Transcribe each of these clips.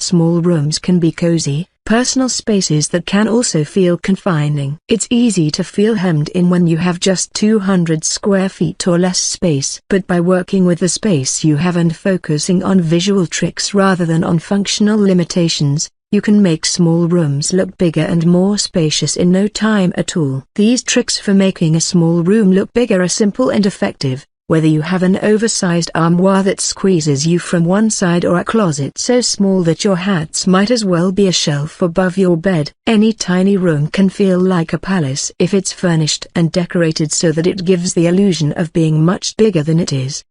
small rooms can be cozy, personal spaces that can also feel confining. It's easy to feel hemmed in when you have just 200 square feet or less space. But by working with the space you have and focusing on visual tricks rather than on functional limitations, you can make small rooms look bigger and more spacious in no time at all. These tricks for making a small room look bigger are simple and effective. Whether you have an oversized armoire that squeezes you from one side or a closet so small that your hats might as well be a shelf above your bed, any tiny room can feel like a palace if it's furnished and decorated so that it gives the illusion of being much bigger than it is.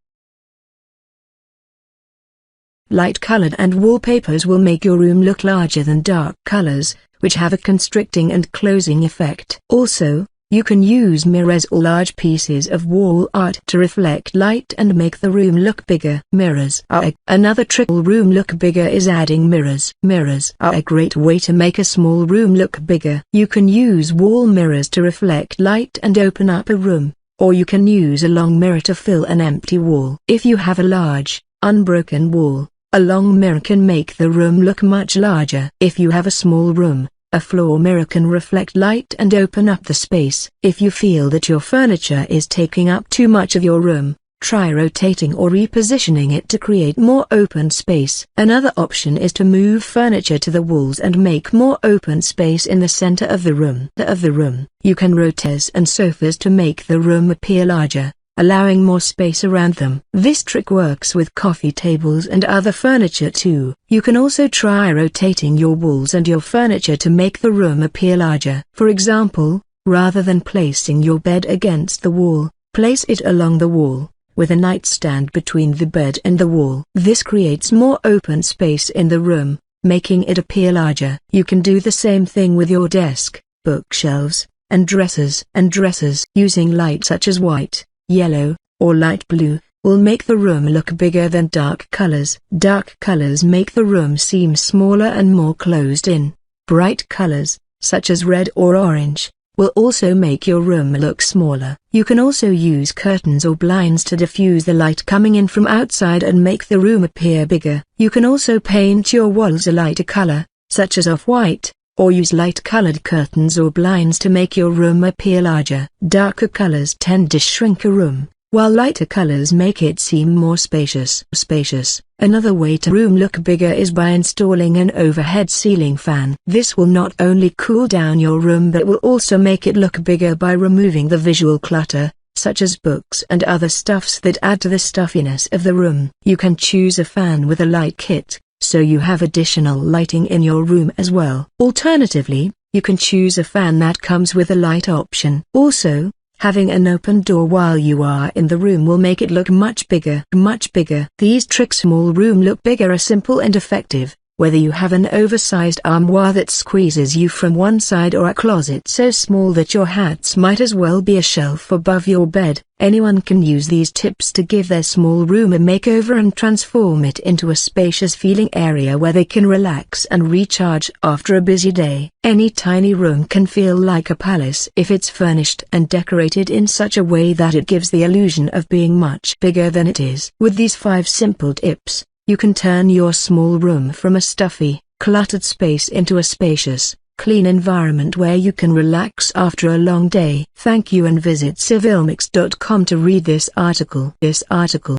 Light colored and wallpapers will make your room look larger than dark colors, which have a constricting and closing effect. Also, you can use mirrors or large pieces of wall art to reflect light and make the room look bigger. Mirrors are another trick. Room look bigger is adding mirrors. Mirrors are a great way to make a small room look bigger. You can use wall mirrors to reflect light and open up a room, or you can use a long mirror to fill an empty wall. If you have a large, unbroken wall, a long mirror can make the room look much larger. If you have a small room, a floor mirror can reflect light and open up the space. If you feel that your furniture is taking up too much of your room, try rotating or repositioning it to create more open space. Another option is to move furniture to the walls and make more open space in the center of the room. You can rotate chairs and sofas to make the room appear larger, allowing more space around them. This trick works with coffee tables and other furniture too. You can also try rotating your walls and your furniture to make the room appear larger. For example, rather than placing your bed against the wall, place it along the wall, with a nightstand between the bed and the wall. This creates more open space in the room, making it appear larger. You can do the same thing with your desk, bookshelves, and dressers. Using light such as white, yellow, or light blue, will make the room look bigger than dark colors. Dark colors make the room seem smaller and more closed in. Bright colors, such as red or orange, will also make your room look smaller. You can also use curtains or blinds to diffuse the light coming in from outside and make the room appear bigger. You can also paint your walls a lighter color, such as off-white, or use light-colored curtains or blinds to make your room appear larger. Darker colors tend to shrink a room, while lighter colors make it seem more spacious. Another way to room look bigger is by installing an overhead ceiling fan. This will not only cool down your room but will also make it look bigger by removing the visual clutter, such as books and other stuffs that add to the stuffiness of the room. You can choose a fan with a light kit, so you have additional lighting in your room as well. Alternatively, you can choose a fan that comes with a light option. Also, having an open door while you are in the room will make it look much bigger. These tricks to make small room look bigger are simple and effective. Whether you have an oversized armoire that squeezes you from one side or a closet so small that your hats might as well be a shelf above your bed, anyone can use these tips to give their small room a makeover and transform it into a spacious feeling area where they can relax and recharge after a busy day. Any tiny room can feel like a palace if it's furnished and decorated in such a way that it gives the illusion of being much bigger than it is. With these 5 simple tips, you can turn your small room from a stuffy, cluttered space into a spacious, clean environment where you can relax after a long day. Thank you and visit civilmix.com to read this article.